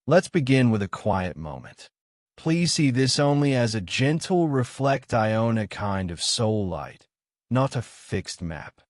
Let's begin with a quiet moment. Please see this only as a gentle reflect Iona kind of soul light, not a fixed map.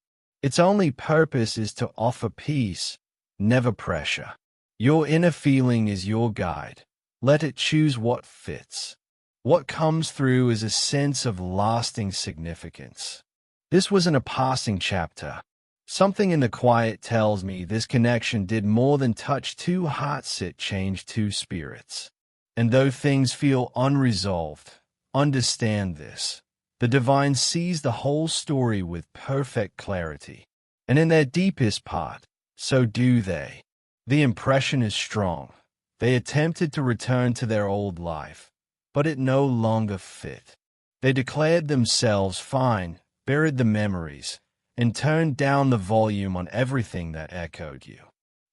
Its only purpose is to offer peace, never pressure. Your inner feeling is your guide. Let it choose what fits. What comes through is a sense of lasting significance. This wasn't a passing chapter. Something in the quiet tells me this connection did more than touch two hearts, it changed two spirits. And though things feel unresolved, understand this. The divine sees the whole story with perfect clarity. And in their deepest part, so do they. The impression is strong. They attempted to return to their old life, but it no longer fit. They declared themselves fine, buried the memories, and turned down the volume on everything that echoed you.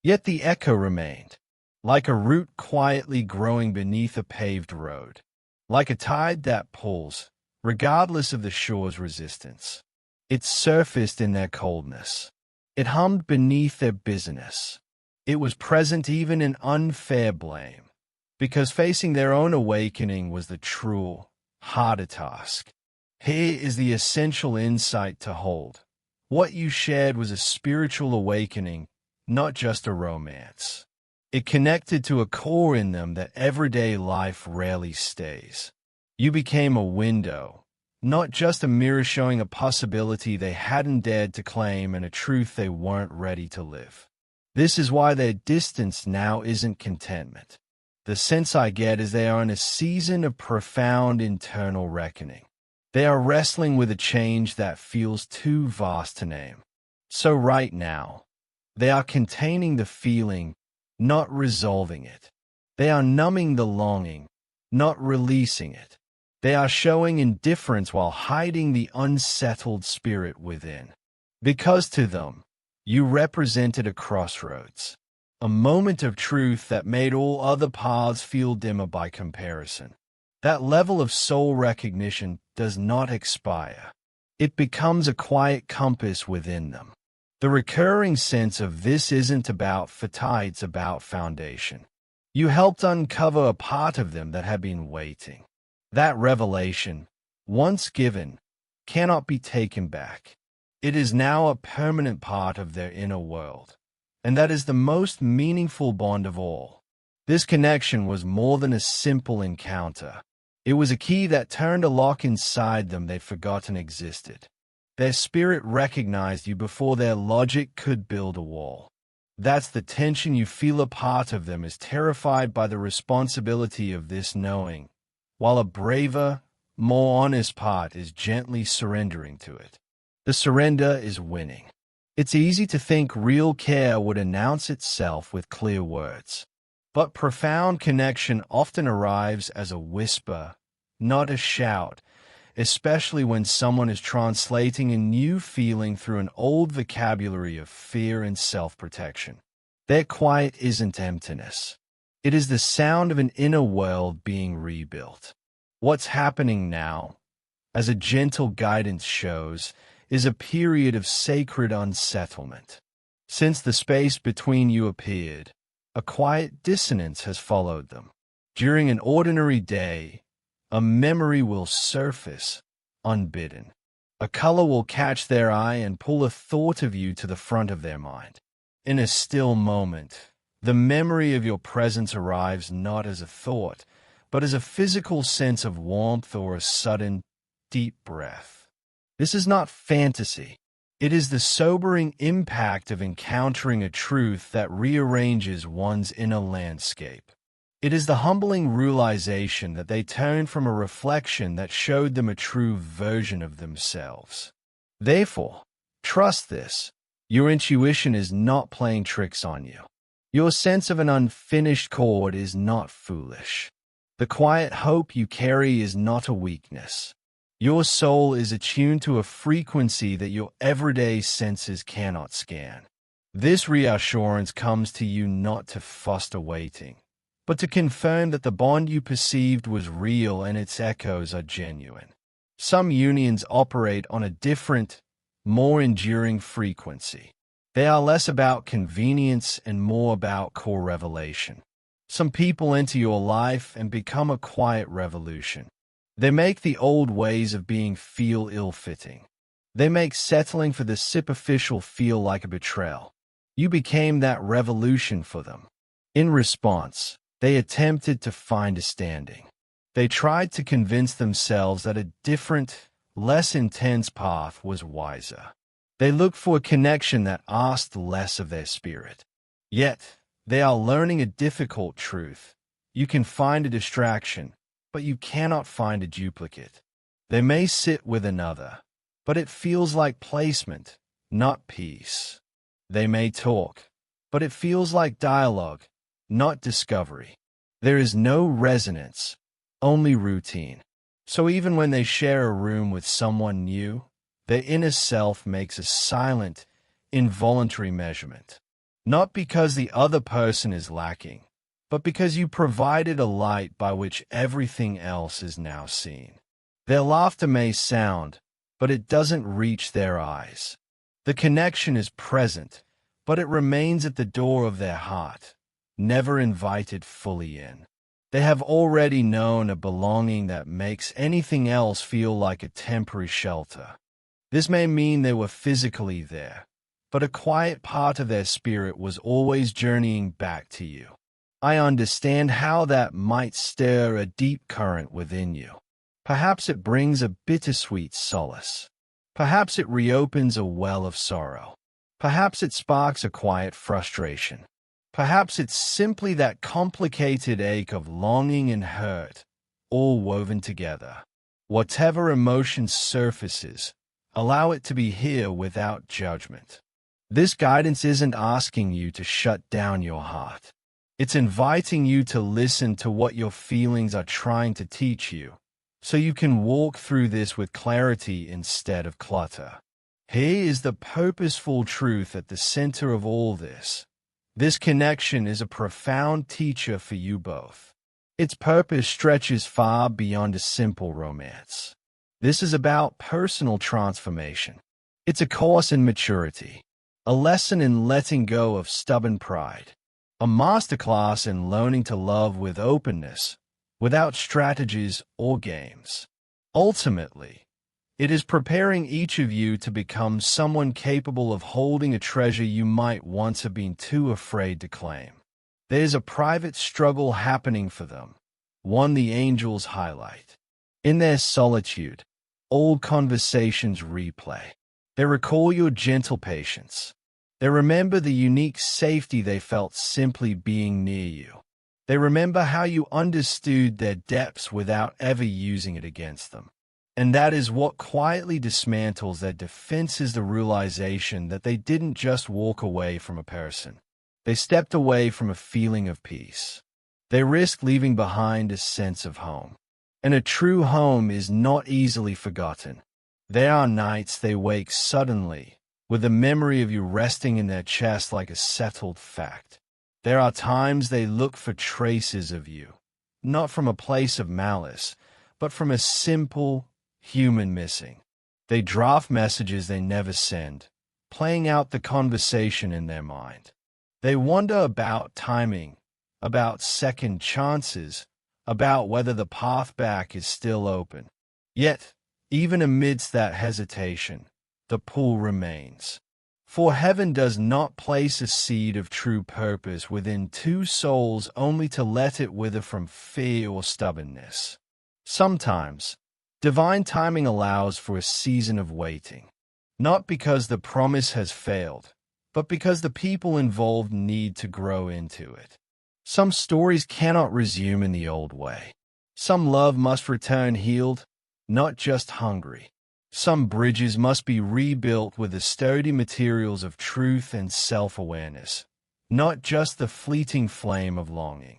Yet the echo remained, like a root quietly growing beneath a paved road, like a tide that pulls, regardless of the shore's resistance. It surfaced in their coldness. It hummed beneath their busyness. It was present even in unfair blame, because facing their own awakening was the true, harder task. Here is the essential insight to hold. What you shared was a spiritual awakening, not just a romance. It connected to a core in them that everyday life rarely stays. You became a window, not just a mirror showing a possibility they hadn't dared to claim and a truth they weren't ready to live. This is why their distance now isn't contentment. The sense I get is they are in a season of profound internal reckoning. They are wrestling with a change that feels too vast to name. So right now, they are containing the feeling, not resolving it. They are numbing the longing, not releasing it. They are showing indifference while hiding the unsettled spirit within. Because to them, you represented a crossroads, a moment of truth that made all other paths feel dimmer by comparison. That level of soul recognition does not expire. It becomes a quiet compass within them. The recurring sense of this isn't about fatigue, it's about foundation. You helped uncover a part of them that had been waiting. That revelation, once given, cannot be taken back. It is now a permanent part of their inner world. And that is the most meaningful bond of all. This connection was more than a simple encounter. It was a key that turned a lock inside them they'd forgotten existed. Their spirit recognized you before their logic could build a wall. That's the tension you feel. A part of them is terrified by the responsibility of this knowing, while a braver, more honest part is gently surrendering to it. The surrender is winning. It's easy to think real care would announce itself with clear words. But profound connection often arrives as a whisper, not a shout, especially when someone is translating a new feeling through an old vocabulary of fear and self-protection. Their quiet isn't emptiness. It is the sound of an inner world being rebuilt. What's happening now, as a gentle guidance shows, is a period of sacred unsettlement. Since the space between you appeared, a quiet dissonance has followed them. During an ordinary day, a memory will surface, unbidden. A color will catch their eye and pull a thought of you to the front of their mind. In a still moment, the memory of your presence arrives not as a thought, but as a physical sense of warmth or a sudden, deep breath. This is not fantasy. It is the sobering impact of encountering a truth that rearranges one's inner landscape. It is the humbling realization that they turned from a reflection that showed them a true version of themselves. Therefore, trust this. Your intuition is not playing tricks on you. Your sense of an unfinished chord is not foolish. The quiet hope you carry is not a weakness. Your soul is attuned to a frequency that your everyday senses cannot scan. This reassurance comes to you not to foster waiting, but to confirm that the bond you perceived was real and its echoes are genuine. Some unions operate on a different, more enduring frequency. They are less about convenience and more about core revelation. Some people enter your life and become a quiet revolution. They make the old ways of being feel ill-fitting. They make settling for the superficial feel like a betrayal. You became that revolution for them. In response, they attempted to find a standing. They tried to convince themselves that a different, less intense path was wiser. They looked for a connection that asked less of their spirit. Yet, they are learning a difficult truth. You can find a distraction, but you cannot find a duplicate. They may sit with another, but it feels like placement, not peace. They may talk, but it feels like dialogue, not discovery. There is no resonance, only routine. So even when they share a room with someone new, their inner self makes a silent, involuntary measurement. Not because the other person is lacking, but because you provided a light by which everything else is now seen. Their laughter may sound, but it doesn't reach their eyes. The connection is present, but it remains at the door of their heart, never invited fully in. They have already known a belonging that makes anything else feel like a temporary shelter. This may mean they were physically there, but a quiet part of their spirit was always journeying back to you. I understand how that might stir a deep current within you. Perhaps it brings a bittersweet solace. Perhaps it reopens a well of sorrow. Perhaps it sparks a quiet frustration. Perhaps it's simply that complicated ache of longing and hurt, all woven together. Whatever emotion surfaces, allow it to be here without judgment. This guidance isn't asking you to shut down your heart. It's inviting you to listen to what your feelings are trying to teach you, so you can walk through this with clarity instead of clutter. Here is the purposeful truth at the center of all this. This connection is a profound teacher for you both. Its purpose stretches far beyond a simple romance. This is about personal transformation. It's a course in maturity, a lesson in letting go of stubborn pride, a masterclass in learning to love with openness, without strategies or games. Ultimately, it is preparing each of you to become someone capable of holding a treasure you might once have been too afraid to claim. There's a private struggle happening for them, one the angels highlight. In their solitude, old conversations replay. They recall your gentle patience. They remember the unique safety they felt simply being near you. They remember how you understood their depths without ever using it against them. And that is what quietly dismantles their defenses, the realization that they didn't just walk away from a person. They stepped away from a feeling of peace. They risked leaving behind a sense of home. And a true home is not easily forgotten. There are nights they wake suddenly, with the memory of you resting in their chest like a settled fact. There are times they look for traces of you, not from a place of malice, but from a simple human missing. They draft messages they never send, playing out the conversation in their mind. They wonder about timing, about second chances, about whether the path back is still open. Yet, even amidst that hesitation, the pull remains. For heaven does not place a seed of true purpose within two souls only to let it wither from fear or stubbornness. Sometimes, divine timing allows for a season of waiting, not because the promise has failed, but because the people involved need to grow into it. Some stories cannot resume in the old way. Some love must return healed, not just hungry. Some bridges must be rebuilt with the sturdy materials of truth and self-awareness, not just the fleeting flame of longing.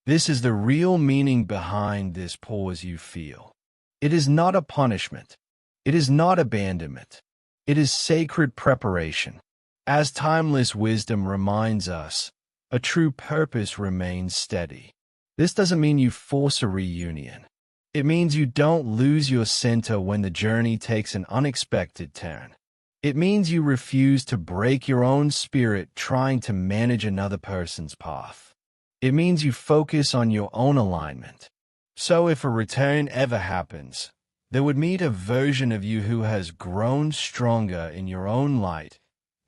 This is the real meaning behind this pause you feel. It is not a punishment. It is not abandonment. It is sacred preparation. As timeless wisdom reminds us, a true purpose remains steady. This doesn't mean you force a reunion. It means you don't lose your center when the journey takes an unexpected turn. It means you refuse to break your own spirit trying to manage another person's path. It means you focus on your own alignment. So if a return ever happens, there would meet a version of you who has grown stronger in your own light,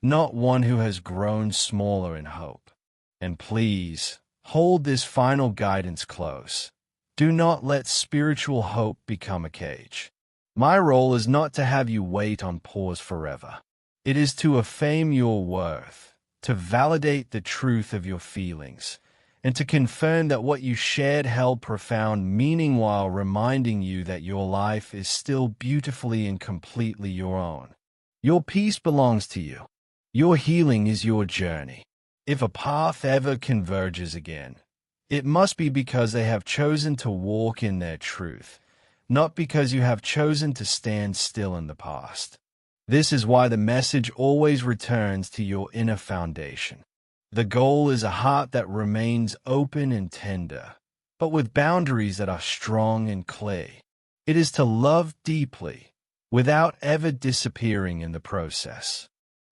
not one who has grown smaller in hope. And please, hold this final guidance close. Do not let spiritual hope become a cage. My role is not to have you wait on pause forever. It is to affirm your worth, to validate the truth of your feelings, and to confirm that what you shared held profound meaning while reminding you that your life is still beautifully and completely your own. Your peace belongs to you. Your healing is your journey. If a path ever converges again, it must be because they have chosen to walk in their truth, not because you have chosen to stand still in the past. This is why the message always returns to your inner foundation. The goal is a heart that remains open and tender, but with boundaries that are strong and clear. It is to love deeply, without ever disappearing in the process.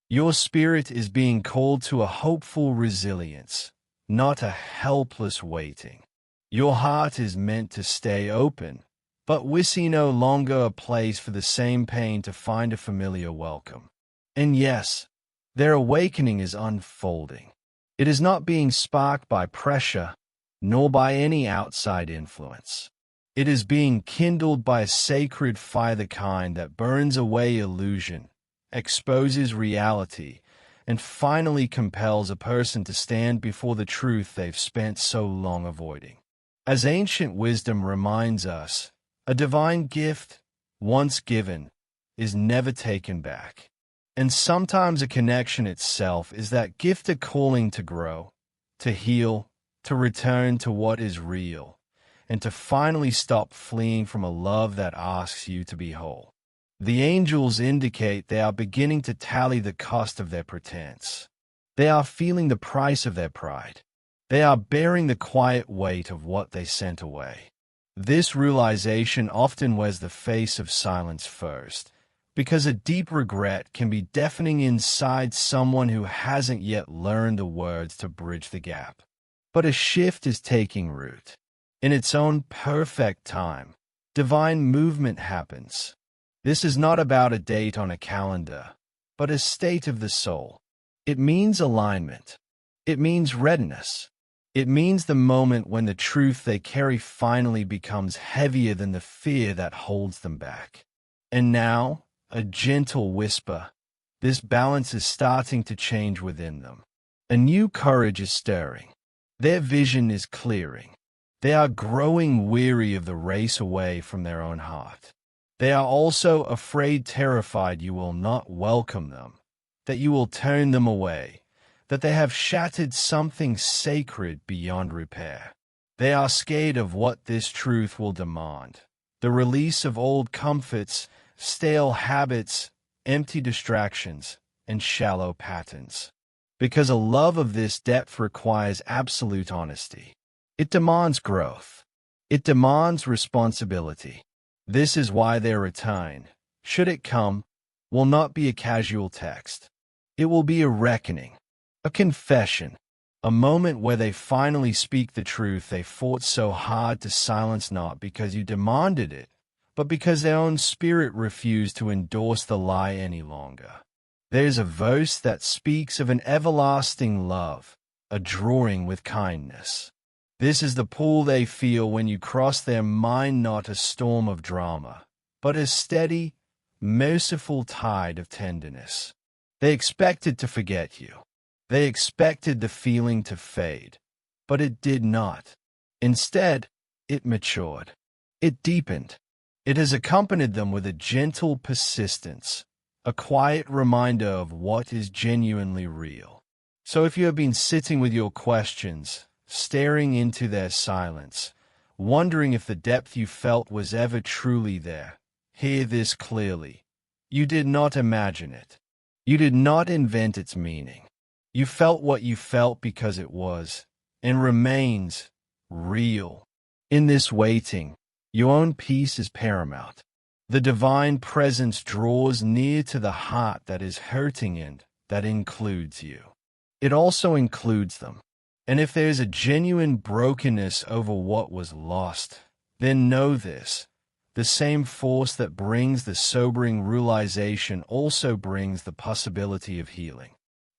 Your spirit is being called to a hopeful resilience, not a helpless waiting. Your heart is meant to stay open, but we see no longer a place for the same pain to find a familiar welcome. And yes, their awakening is unfolding. It is not being sparked by pressure, nor by any outside influence. It is being kindled by a sacred fire, the kind that burns away illusion, exposes reality, and finally compels a person to stand before the truth they've spent so long avoiding. As ancient wisdom reminds us, a divine gift, once given, is never taken back. And sometimes a connection itself is that gift, a calling to grow, to heal, to return to what is real, and to finally stop fleeing from a love that asks you to be whole. The angels indicate they are beginning to tally the cost of their pretense. They are feeling the price of their pride. They are bearing the quiet weight of what they sent away. This realization often wears the face of silence first, because a deep regret can be deafening inside someone who hasn't yet learned the words to bridge the gap. But a shift is taking root. In its own perfect time, divine movement happens. This is not about a date on a calendar, but a state of the soul. It means alignment. It means readiness. It means the moment when the truth they carry finally becomes heavier than the fear that holds them back. And now, a gentle whisper, this balance is starting to change within them. A new courage is stirring. Their vision is clearing. They are growing weary of the race away from their own heart. They are also afraid, terrified you will not welcome them, that you will turn them away, that they have shattered something sacred beyond repair. They are scared of what this truth will demand, the release of old comforts, stale habits, empty distractions, and shallow patterns. Because a love of this depth requires absolute honesty. It demands growth. It demands responsibility. This is why their return, should it come, will not be a casual text. It will be a reckoning, a confession, a moment where they finally speak the truth they fought so hard to silence, not because you demanded it, but because their own spirit refused to endorse the lie any longer. There's a verse that speaks of an everlasting love, a drawing with kindness. This is the pull they feel when you cross their mind, not a storm of drama, but a steady, merciful tide of tenderness. They expected to forget you. They expected the feeling to fade, but it did not. Instead, it matured. It deepened. It has accompanied them with a gentle persistence, a quiet reminder of what is genuinely real. So if you have been sitting with your questions, staring into their silence, wondering if the depth you felt was ever truly there, hear this clearly. You did not imagine it. You did not invent its meaning. You felt what you felt because it was, and remains, real. In this waiting, your own peace is paramount. The divine presence draws near to the heart that is hurting, and that includes you. It also includes them. And if there is a genuine brokenness over what was lost, then know this: the same force that brings the sobering realization also brings the possibility of healing.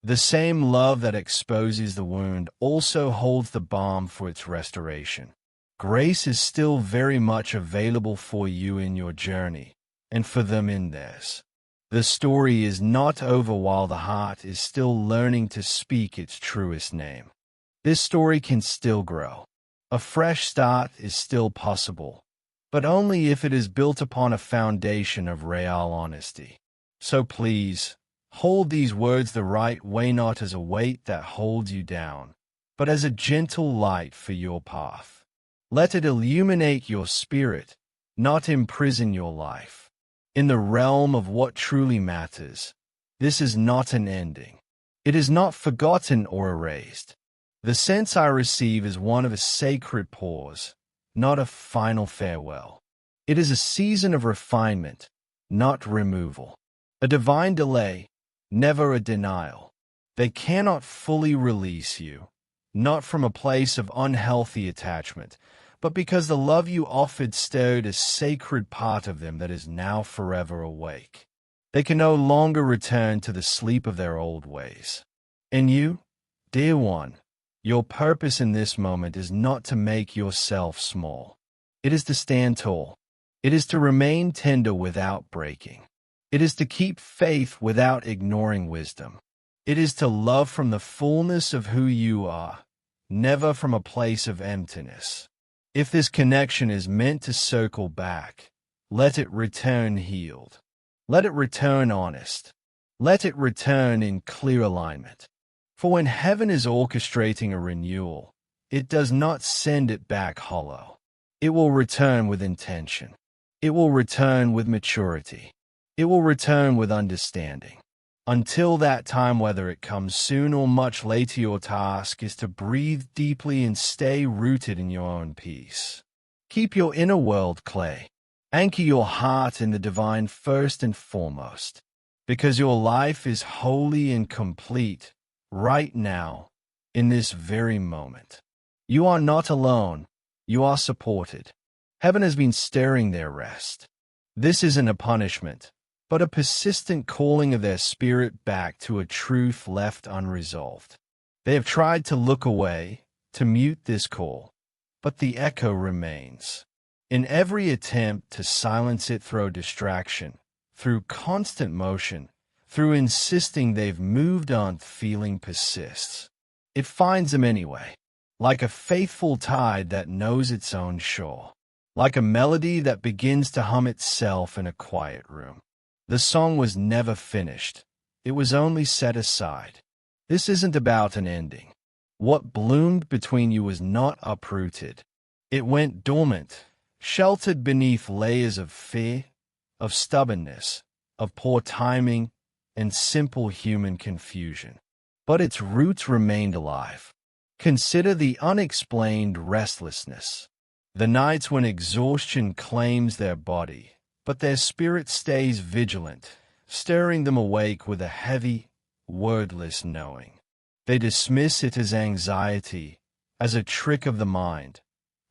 The same love that exposes the wound also holds the balm for its restoration. Grace is still very much available for you in your journey, and for them in theirs. The story is not over while the heart is still learning to speak its truest name. This story can still grow. A fresh start is still possible, but only if it is built upon a foundation of real honesty. So please, hold these words the right way, not as a weight that holds you down, but as a gentle light for your path. Let it illuminate your spirit, not imprison your life. In the realm of what truly matters, this is not an ending. It is not forgotten or erased. The sense I receive is one of a sacred pause, not a final farewell. It is a season of refinement, not removal. A divine delay, never a denial. They cannot fully release you, not from a place of unhealthy attachment, but because the love you offered stirred a sacred part of them that is now forever awake. They can no longer return to the sleep of their old ways. And you, dear one, your purpose in this moment is not to make yourself small. It is to stand tall. It is to remain tender without breaking. It is to keep faith without ignoring wisdom. It is to love from the fullness of who you are, never from a place of emptiness. If this connection is meant to circle back, let it return healed. Let it return honest. Let it return in clear alignment. For when heaven is orchestrating a renewal, it does not send it back hollow. It will return with intention. It will return with maturity. It will return with understanding. Until that time, whether it comes soon or much later, your task is to breathe deeply and stay rooted in your own peace. Keep your inner world clay. Anchor your heart in the divine first and foremost, because your life is wholly and complete right now, in this very moment. You are not alone. You are supported. Heaven has been stirring their rest. This isn't a punishment, but a persistent calling of their spirit back to a truth left unresolved. They have tried to look away, to mute this call, but the echo remains. In every attempt to silence it through distraction, through constant motion, through insisting they've moved on, feeling persists. It finds them anyway, like a faithful tide that knows its own shore, like a melody that begins to hum itself in a quiet room. The song was never finished. It was only set aside. This isn't about an ending. What bloomed between you was not uprooted. It went dormant, sheltered beneath layers of fear, of stubbornness, of poor timing, and simple human confusion. But its roots remained alive. Consider the unexplained restlessness. The nights when exhaustion claims their body, but their spirit stays vigilant, stirring them awake with a heavy, wordless knowing. They dismiss it as anxiety, as a trick of the mind,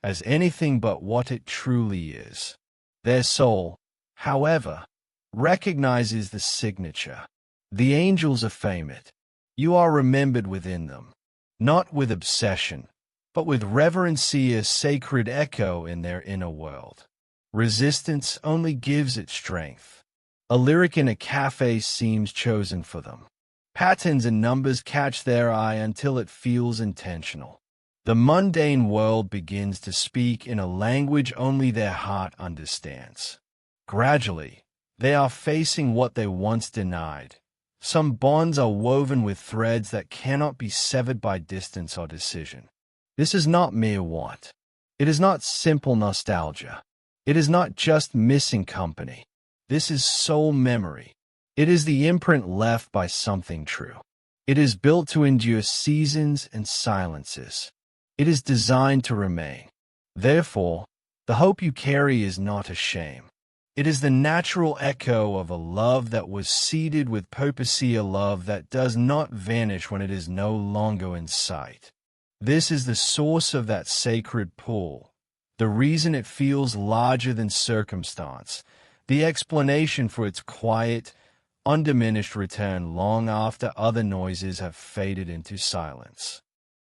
as anything but what it truly is. Their soul, however, recognizes the signature. The angels affirm it. You are remembered within them, not with obsession, but with reverencing a sacred echo in their inner world. Resistance only gives it strength. A lyric in a cafe seems chosen for them. Patterns and numbers catch their eye until it feels intentional. The mundane world begins to speak in a language only their heart understands. Gradually, they are facing what they once denied. Some bonds are woven with threads that cannot be severed by distance or decision. This is not mere want. It is not simple nostalgia. It is not just missing company. This is soul memory. It is the imprint left by something true. It is built to endure seasons and silences. It is designed to remain. Therefore, the hope you carry is not a shame. It is the natural echo of a love that was seeded with purpose, a love that does not vanish when it is no longer in sight. This is the source of that sacred pull, the reason it feels larger than circumstance, the explanation for its quiet, undiminished return long after other noises have faded into silence.